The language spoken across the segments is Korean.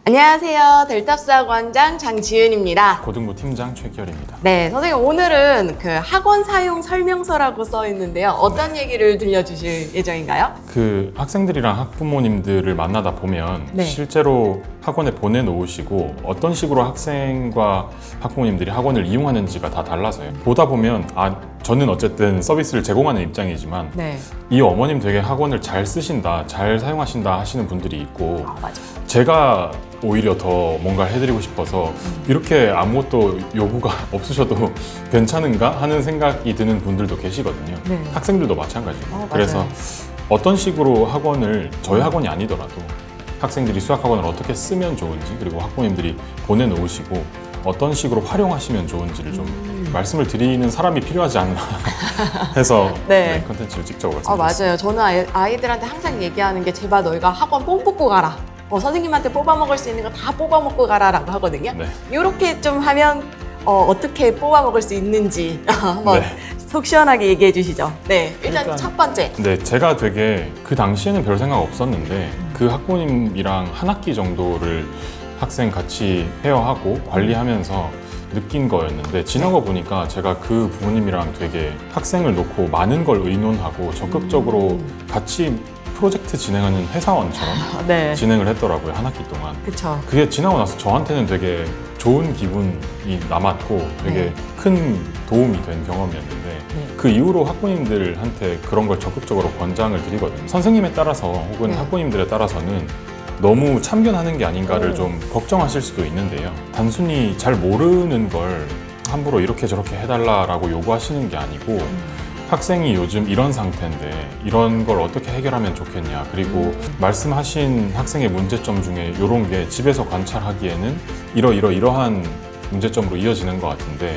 안녕하세요. 델탑스학원장 장지은입니다. 고등부 팀장 최기열입니다. 네, 선생님 오늘은 그 학원 사용 설명서라고 써 있는데요. 어떤 얘기를 들려주실 예정인가요? 그 학생들이랑 학부모님들을 만나다 보면 네. 실제로 학원에 보내놓으시고 어떤 식으로 학생과 학부모님들이 학원을 이용하는지가 다 달라서요. 보다 보면 저는 어쨌든 서비스를 제공하는 입장이지만 네. 이 어머님 되게 학원을 잘 쓰신다, 잘 사용하신다 하시는 분들이 있고 맞아. 제가 오히려 더 뭔가 해드리고 싶어서 이렇게 아무것도 요구가 없으셔도 괜찮은가 하는 생각이 드는 분들도 계시거든요. 네. 학생들도 마찬가지예요. 맞아요. 그래서 어떤 식으로 학원을 저희 학원이 아니더라도 학생들이 수학학원을 어떻게 쓰면 좋은지 그리고 학부모님들이 보내놓으시고 어떤 식으로 활용하시면 좋은지를 좀 말씀을 드리는 사람이 필요하지 않나 해서 네. 컨텐츠를 찍자고 말씀드렸습니다. 맞아요. 저는 아이들한테 항상 얘기하는 게 제발 너희가 학원 뽕 뽑고 가라. 선생님한테 뽑아먹을 수 있는 거 다 뽑아먹고 가라라고 하거든요. 네. 이렇게 좀 하면 어떻게 뽑아먹을 수 있는지 한번 네. 속 시원하게 얘기해 주시죠. 네, 일단 첫 번째. 네, 제가 되게 그 당시에는 별 생각 없었는데 그 학부모님이랑 한 학기 정도를 학생 같이 헤어하고 관리하면서 느낀 거였는데 지나고 보니까 제가 그 부모님이랑 되게 학생을 놓고 많은 걸 의논하고 적극적으로 같이 프로젝트 진행하는 회사원처럼 네. 진행을 했더라고요, 한 학기 동안. 그쵸. 그게 지나고 나서 저한테는 되게 좋은 기분이 남았고 되게 네. 큰 도움이 된 경험이었는데 네. 그 이후로 학부모님들한테 그런 걸 적극적으로 권장을 드리거든요. 선생님에 따라서 혹은 네. 학부모님들에 따라서는 너무 참견하는 게 아닌가를 오. 좀 걱정하실 수도 있는데요. 단순히 잘 모르는 걸 함부로 이렇게 저렇게 해달라고 요구하시는 게 아니고 학생이 요즘 이런 상태인데 이런 걸 어떻게 해결하면 좋겠냐, 그리고 말씀하신 학생의 문제점 중에 이런 게 집에서 관찰하기에는 이러한 문제점으로 이어지는 것 같은데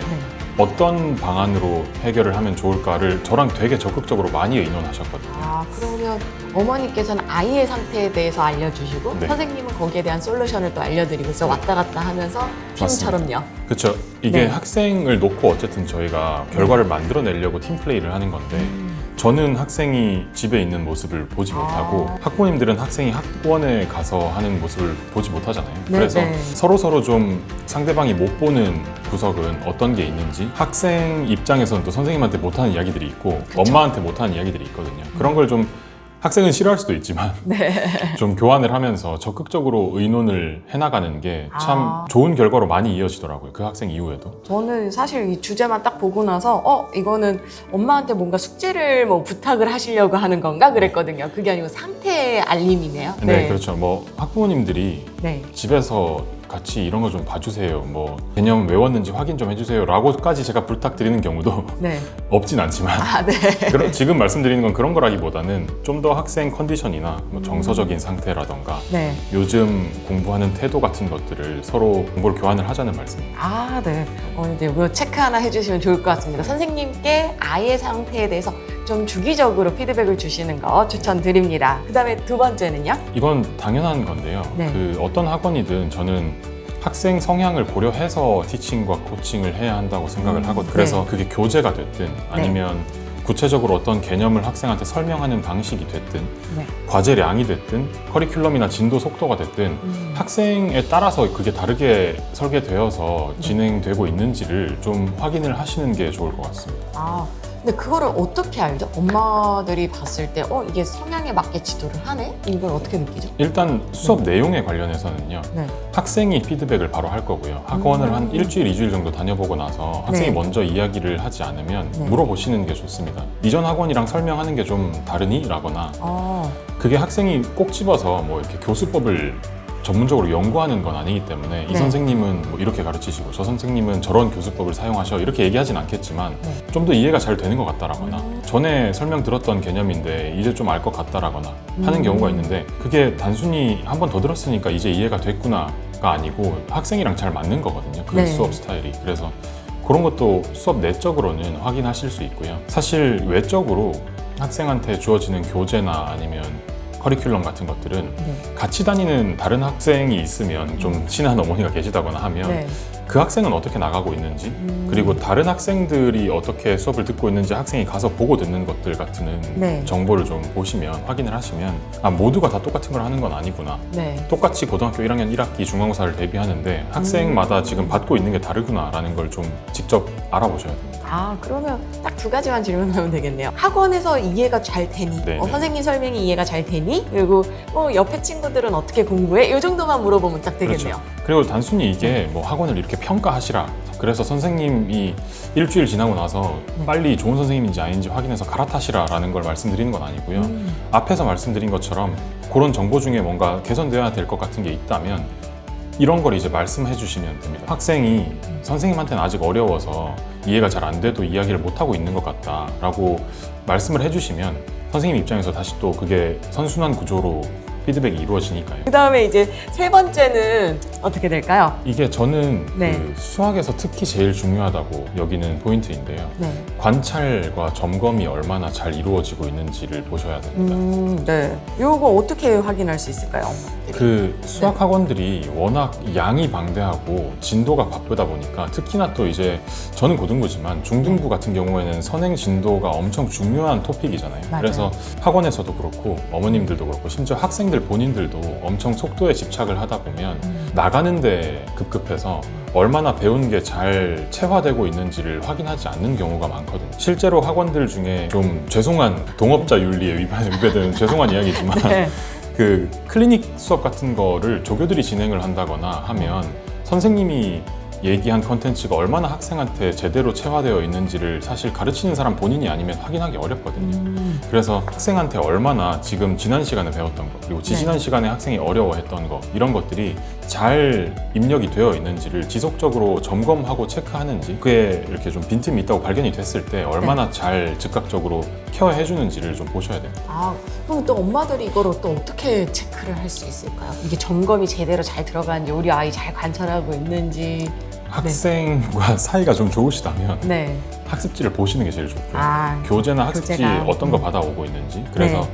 어떤 방안으로 해결을 하면 좋을까를 저랑 되게 적극적으로 많이 의논하셨거든요. 그러면 어머니께서는 아이의 상태에 대해서 알려주시고 네. 선생님은 거기에 대한 솔루션을 또 알려드리고 있어 왔다 갔다 하면서 팀처럼요. 그렇죠. 이게 네. 학생을 놓고 어쨌든 저희가 결과를 만들어내려고 팀플레이를 하는 건데 저는 학생이 집에 있는 모습을 보지 못하고 학부모님들은 학생이 학원에 가서 하는 모습을 보지 못하잖아요. 네, 그래서 네. 서로 좀 상대방이 못 보는 구석은 어떤 게 있는지 학생 입장에서는 또 선생님한테 못하는 이야기들이 있고 그쵸. 엄마한테 못하는 이야기들이 있거든요. 그런 걸 좀 학생은 싫어할 수도 있지만 좀 교환을 하면서 적극적으로 의논을 해나가는 게 참 좋은 결과로 많이 이어지더라고요. 그 학생 이후에도. 저는 사실 이 주제만 딱 보고 나서 이거는 엄마한테 뭔가 숙제를 뭐 부탁을 하시려고 하는 건가 그랬거든요. 그게 아니고 상태 알림이네요. 네, 그렇죠. 뭐 학부모님들이 네. 집에서 같이 이런 거 좀 봐주세요. 뭐 개념 외웠는지 확인 좀 해주세요. 라고까지 제가 부탁드리는 경우도 네. 없진 않지만 네. 지금 말씀드리는 건 그런 거라기보다는 좀 더 학생 컨디션이나 뭐 정서적인 상태라던가 네. 요즘 공부하는 태도 같은 것들을 서로 정보를 교환을 하자는 말씀입니다. 네. 이제 이거 체크 하나 해주시면 좋을 것 같습니다. 선생님께 아이의 상태에 대해서 좀 주기적으로 피드백을 주시는 거 추천드립니다. 그 다음에 두 번째는요? 이건 당연한 건데요. 네. 그 어떤 학원이든 저는 학생 성향을 고려해서 티칭과 코칭을 해야 한다고 생각을 하거든요. 그래서 그게 교재가 됐든 아니면 구체적으로 어떤 개념을 학생한테 설명하는 방식이 됐든 과제량이 됐든 커리큘럼이나 진도 속도가 됐든 학생에 따라서 그게 다르게 설계되어서 진행되고 있는지를 좀 확인을 하시는 게 좋을 것 같습니다. 근데 그거를 어떻게 알죠? 엄마들이 봤을 때 이게 성향에 맞게 지도를 하네? 이걸 어떻게 느끼죠? 일단 수업 내용에 관련해서는요. 네. 학생이 피드백을 바로 할 거고요. 학원을 한 일주일, 2주일 정도 다녀보고 나서 학생이 네. 먼저 이야기를 하지 않으면 네. 물어보시는 게 좋습니다. 이전 학원이랑 설명하는 게 좀 다르니? 라거나 그게 학생이 꼭 집어서 뭐 이렇게 교수법을 전문적으로 연구하는 건 아니기 때문에 이 네. 선생님은 뭐 이렇게 가르치시고 저 선생님은 저런 교수법을 사용하셔 이렇게 얘기하진 않겠지만 좀 더 이해가 잘 되는 것 같다라거나 전에 설명 들었던 개념인데 이제 좀 알 것 같다라거나 하는 경우가 있는데 그게 단순히 한 번 더 들었으니까 이제 이해가 됐구나가 아니고 학생이랑 잘 맞는 거거든요. 그 네. 수업 스타일이. 그래서 그런 것도 수업 내적으로는 확인하실 수 있고요. 사실 외적으로 학생한테 주어지는 교재나 아니면 커리큘럼 같은 것들은 같이 다니는 다른 학생이 있으면 좀 친한 어머니가 계시다거나 하면 그 학생은 어떻게 나가고 있는지 그리고 다른 학생들이 어떻게 수업을 듣고 있는지 학생이 가서 보고 듣는 것들 같은 네. 정보를 좀 보시면 확인을 하시면 모두가 다 똑같은 걸 하는 건 아니구나. 네. 똑같이 고등학교 1학년 1학기 중간고사를 대비하는데 학생마다 지금 받고 있는 게 다르구나라는 걸 좀 직접 알아보셔야 됩니다. 그러면 딱 두 가지만 질문하면 되겠네요. 학원에서 이해가 잘 되니? 네, 네. 선생님 설명이 이해가 잘 되니? 그리고 옆에 친구들은 어떻게 공부해? 이 정도만 물어보면 딱 되겠네요. 그렇죠. 그리고 단순히 이게 뭐 학원을 이렇게 평가하시라. 그래서 선생님이 일주일 지나고 나서 빨리 좋은 선생님인지 아닌지 확인해서 갈아타시라라는 걸 말씀드리는 건 아니고요. 앞에서 말씀드린 것처럼 그런 정보 중에 뭔가 개선되어야 될 것 같은 게 있다면 이런 걸 이제 말씀해 주시면 됩니다. 학생이 선생님한테는 아직 어려워서 이해가 잘 안 돼도 이야기를 못하고 있는 것 같다라고 말씀을 해주시면 선생님 입장에서 다시 또 그게 선순환 구조로 피드백이 이루어지니까요. 그 다음에 이제 세 번째는 어떻게 될까요? 이게 저는 네. 그 수학에서 특히 제일 중요하다고 여기는 포인트인데요. 네. 관찰과 점검이 얼마나 잘 이루어지고 있는지를 보셔야 됩니다. 네. 이거 어떻게 확인할 수 있을까요? 그 수학 학원들이 워낙 양이 방대하고 진도가 바쁘다 보니까 특히나 또 이제 저는 고등부지만 중등부 같은 경우에는 선행 진도가 엄청 중요한 토픽이잖아요. 맞아요. 그래서 학원에서도 그렇고 어머님들도 그렇고 심지어 학생들 본인들도 엄청 속도에 집착을 하다 보면 나가는데 급급해서 얼마나 배운 게 잘 체화되고 있는지를 확인하지 않는 경우가 많거든요. 실제로 학원들 중에 좀 죄송한 동업자 윤리에 위배되는 죄송한 이야기지만 네. 그 클리닉 수업 같은 거를 조교들이 진행을 한다거나 하면 선생님이 얘기한 컨텐츠가 얼마나 학생한테 제대로 체화되어 있는지를 사실 가르치는 사람 본인이 아니면 확인하기 어렵거든요. 그래서 학생한테 얼마나 지금 지난 시간에 배웠던 거 그리고 지지난 시간에 학생이 어려워했던 거 이런 것들이 잘 입력이 되어 있는지를 지속적으로 점검하고 체크하는지 그게 이렇게 좀 빈틈이 있다고 발견이 됐을 때 얼마나 잘 즉각적으로 케어해 주는지를 좀 보셔야 됩니다. 그럼 또 엄마들이 이걸 또 어떻게 체크를 할 수 있을까요? 이게 점검이 제대로 잘 들어가는지 우리 아이 잘 관찰하고 있는지. 학생과 사이가 좀 좋으시다면 네. 학습지를 보시는 게 제일 좋고요. 교재나 학습지 교재가. 어떤 거 받아오고 있는지 그래서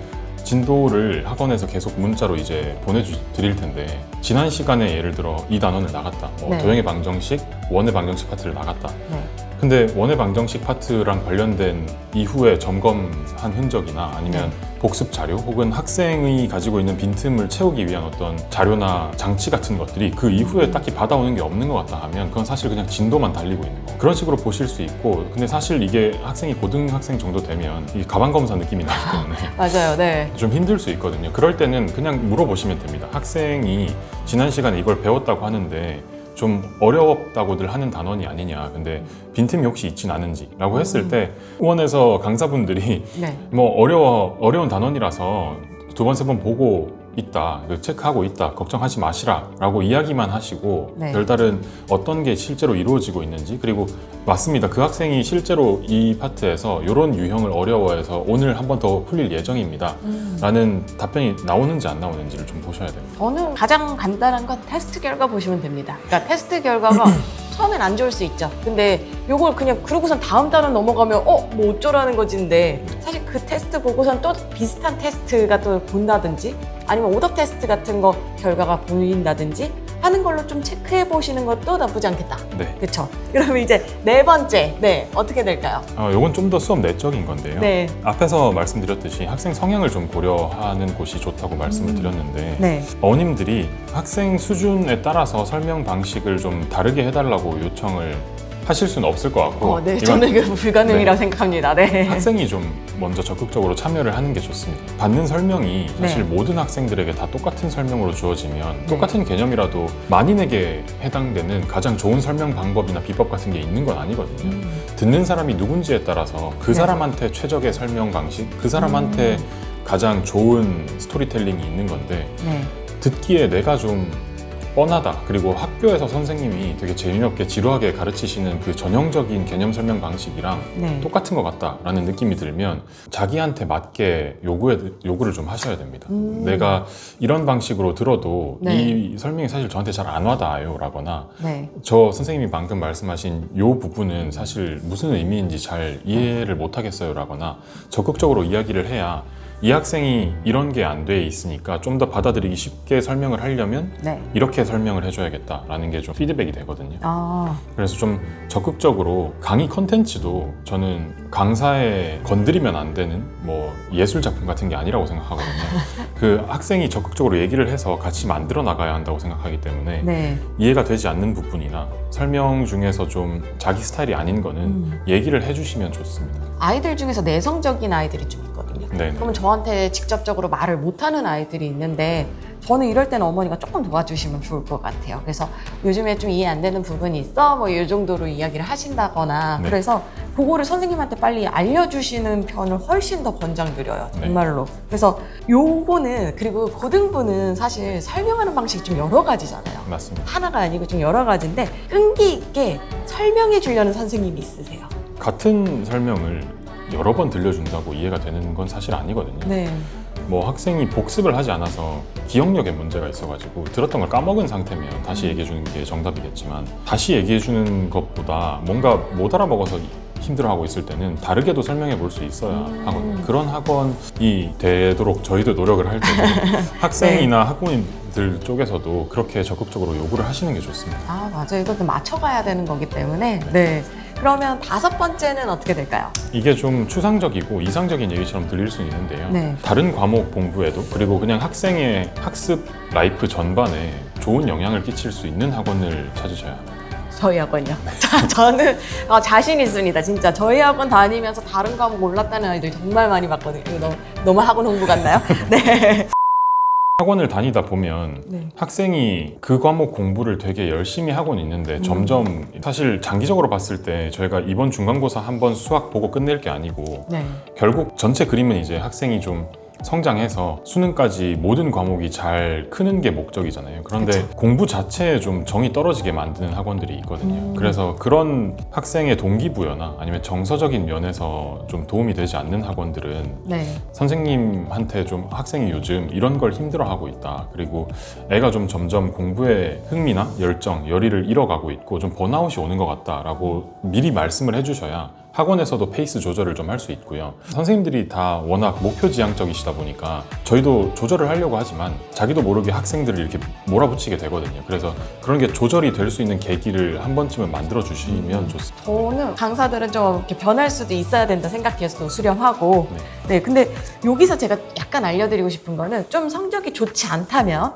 진도를 학원에서 계속 문자로 이제 보내드릴 텐데 지난 시간에 예를 들어 이 단원을 나갔다 네. 도형의 방정식, 원의 방정식 파트를 나갔다 네. 근데 원의 방정식 파트랑 관련된 이후에 점검한 흔적이나 아니면 복습 자료 혹은 학생이 가지고 있는 빈틈을 채우기 위한 어떤 자료나 장치 같은 것들이 그 이후에 딱히 받아오는 게 없는 것 같다 하면 그건 사실 그냥 진도만 달리고 있는 거 그런 식으로 보실 수 있고 근데 사실 이게 학생이 고등학생 정도 되면 이 가방 검사 느낌이 나기 때문에 맞아요. 네. 좀 힘들 수 있거든요. 그럴 때는 그냥 물어보시면 됩니다. 학생이 지난 시간에 이걸 배웠다고 하는데 좀 어려웠다고들 하는 단원이 아니냐 근데 빈틈이 혹시 있진 않은지 라고 했을 때 의원에서 강사분들이 네. 뭐 어려운 단원이라서 두 번, 세 번 보고 있다, 체크하고 있다, 걱정하지 마시라 라고 이야기만 하시고 네. 별다른 어떤 게 실제로 이루어지고 있는지 그리고 맞습니다. 그 학생이 실제로 이 파트에서 이런 유형을 어려워해서 오늘 한 번 더 풀릴 예정입니다 라는 답변이 나오는지 안 나오는지를 좀 보셔야 됩니다. 저는 가장 간단한 건 테스트 결과 보시면 됩니다. 그러니까 테스트 결과가 처음엔 안 좋을 수 있죠. 근데 요걸 그냥 그러고선 다음 달은 넘어가면 뭐 어쩌라는 거지인데 사실 그 테스트 보고선 또 비슷한 테스트가 또 본다든지 아니면 오답 테스트 같은 거 결과가 보인다든지 하는 걸로 좀 체크해 보시는 것도 나쁘지 않겠다. 네. 그렇죠. 그러면 이제 네 번째, 어떻게 될까요? 요건 좀 더 수업 내적인 건데요. 네. 앞에서 말씀드렸듯이 학생 성향을 좀 고려하는 곳이 좋다고 말씀을 드렸는데 네. 어머님들이 학생 수준에 따라서 설명 방식을 좀 다르게 해달라고 요청을 하실 수는 없을 것 같고 네, 이건 저는 그 불가능이라고 생각합니다. 네. 학생이 좀 먼저 적극적으로 참여를 하는 게 좋습니다. 받는 설명이 사실 모든 학생들에게 다 똑같은 설명으로 주어지면 똑같은 개념이라도 만인에게 해당되는 가장 좋은 설명 방법이나 비법 같은 게 있는 건 아니거든요. 듣는 사람이 누군지에 따라서 그 사람한테 최적의 설명 방식, 그 사람한테 가장 좋은 스토리텔링이 있는 건데 듣기에 내가 좀 뻔하다. 그리고 학교에서 선생님이 되게 재미없게 지루하게 가르치시는 그 전형적인 개념 설명 방식이랑 똑같은 것 같다라는 느낌이 들면 자기한테 맞게 요구를 좀 하셔야 됩니다. 내가 이런 방식으로 들어도 이 설명이 사실 저한테 잘 안 와닿아요 라거나 저 선생님이 방금 말씀하신 요 부분은 사실 무슨 의미인지 잘 이해를 못 하겠어요 라거나 적극적으로 이야기를 해야 이 학생이 이런 게 안 돼 있으니까 좀 더 받아들이기 쉽게 설명을 하려면 네. 이렇게 설명을 해줘야겠다라는 게 좀 피드백이 되거든요. 아, 그래서 좀 적극적으로 강의 컨텐츠도 저는 강사에 건드리면 안 되는 뭐 예술 작품 같은 게 아니라고 생각하거든요. 그 학생이 적극적으로 얘기를 해서 같이 만들어 나가야 한다고 생각하기 때문에 네. 이해가 되지 않는 부분이나 설명 중에서 좀 자기 스타일이 아닌 거는 얘기를 해주시면 좋습니다. 아이들 중에서 내성적인 아이들이 좀 있거든요. 네네. 그러면 저한테 직접적으로 말을 못하는 아이들이 있는데 저는 이럴 때는 어머니가 조금 도와주시면 좋을 것 같아요. 그래서 요즘에 좀 이해 안 되는 부분이 있어? 뭐 이 정도로 이야기를 하신다거나 네. 그래서 그거를 선생님한테 빨리 알려주시는 편을 훨씬 더 권장드려요. 정말로. 그래서 요거는 그리고 고등부는 사실 설명하는 방식이 좀 여러 가지잖아요. 맞습니다. 하나가 아니고 좀 여러 가지인데 끈기 있게 설명해 주려는 선생님이 있으세요. 같은 설명을 여러 번 들려준다고 이해가 되는 건 사실 아니거든요. 네. 뭐 학생이 복습을 하지 않아서 기억력에 문제가 있어가지고 들었던 걸 까먹은 상태면 다시 얘기해주는 게 정답이겠지만 다시 얘기해주는 것보다 뭔가 못 알아먹어서 힘들어하고 있을 때는 다르게도 설명해 볼 수 있어야 하거든요. 그런 학원이 되도록 저희도 노력을 할 때는 학생이나 학부모님들 쪽에서도 그렇게 적극적으로 요구를 하시는 게 좋습니다. 아, 맞아요. 이것도 맞춰가야 되는 거기 때문에. 네. 그러면 5번째는 어떻게 될까요? 이게 좀 추상적이고 이상적인 얘기처럼 들릴 수 있는데요. 네. 다른 과목 공부에도 그리고 그냥 학생의 학습 라이프 전반에 좋은 영향을 끼칠 수 있는 학원을 찾으셔야 합니다. 저희 학원요. 저는 자신 있습니다. 진짜 저희 학원 다니면서 다른 과목 올랐다는 아이들 정말 많이 봤거든요. 이거 너무 학원 홍보 같나요? 네. 학원을 다니다 보면 네. 학생이 그 과목 공부를 되게 열심히 하고는 있는데 점점 사실 장기적으로 봤을 때 저희가 이번 중간고사 한 번 수학 보고 끝낼 게 아니고 네. 결국 전체 그림은 이제 학생이 좀 성장해서 수능까지 모든 과목이 잘 크는 게 목적이잖아요. 그런데 그쵸. 공부 자체에 좀 정이 떨어지게 만드는 학원들이 있거든요. 그래서 그런 학생의 동기부여나 아니면 정서적인 면에서 좀 도움이 되지 않는 학원들은 네. 선생님한테 좀 학생이 요즘 이런 걸 힘들어하고 있다. 그리고 애가 좀 점점 공부에 흥미나 열정, 열의를 잃어가고 있고 좀 번아웃이 오는 것 같다라고 미리 말씀을 해주셔야 학원에서도 페이스 조절을 좀 할 수 있고요. 선생님들이 다 워낙 목표지향적이시다 보니까 저희도 조절을 하려고 하지만 자기도 모르게 학생들을 이렇게 몰아붙이게 되거든요. 그래서 그런 게 조절이 될 수 있는 계기를 한 번쯤은 만들어 주시면 좋습니다. 저는 강사들은 좀 이렇게 변할 수도 있어야 된다 생각해서 또 수렴하고 네. 근데 여기서 제가 약간 알려드리고 싶은 거는 좀 성적이 좋지 않다면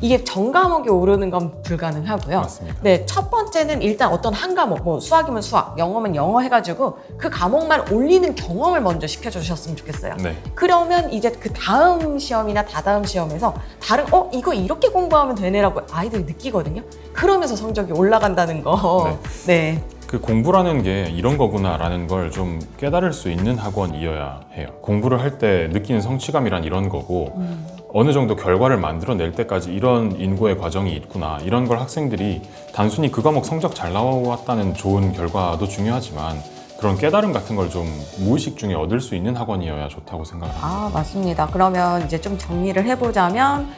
이게 전 과목이 오르는 건 불가능하고요. 맞습니다. 네, 첫 번째는 일단 어떤 한 과목, 뭐 수학이면 수학, 영어면 영어 해가지고 그 과목만 올리는 경험을 먼저 시켜주셨으면 좋겠어요. 네. 그러면 이제 그 다음 시험이나 다다음 시험에서 다른 이거 이렇게 공부하면 되네라고 아이들이 느끼거든요. 그러면서 성적이 올라간다는 거. 네. 그 공부라는 게 이런 거구나라는 걸 좀 깨달을 수 있는 학원이어야 해요. 공부를 할 때 느끼는 성취감이란 이런 거고 어느 정도 결과를 만들어낼 때까지 이런 인고의 과정이 있구나 이런 걸 학생들이 단순히 그 과목 성적 잘 나왔다는 좋은 결과도 중요하지만 그런 깨달음 같은 걸 좀 무의식 중에 얻을 수 있는 학원이어야 좋다고 생각합니다. 아, 맞습니다. 그러면 이제 좀 정리를 해보자면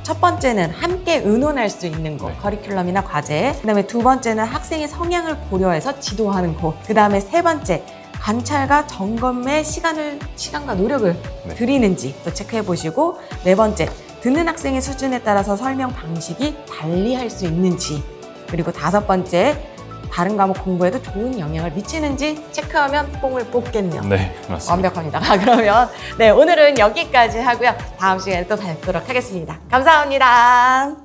첫 번째는 함께 의논할 수 있는 곳, 네. 커리큘럼이나 과제. 그다음에 두 번째는 학생의 성향을 고려해서 지도하는 곳. 그다음에 세 번째, 관찰과 점검에 시간과 노력을 네. 들이는지 또 체크해 보시고, 네 번째, 듣는 학생의 수준에 따라서 설명 방식이 달리할 수 있는지, 그리고 다섯 번째, 다른 과목 공부에도 좋은 영향을 미치는지 체크하면 뽕을 뽑겠네요. 네, 맞습니다. 완벽합니다. 그러면 네, 오늘은 여기까지 하고요. 다음 시간에 또 뵙도록 하겠습니다. 감사합니다.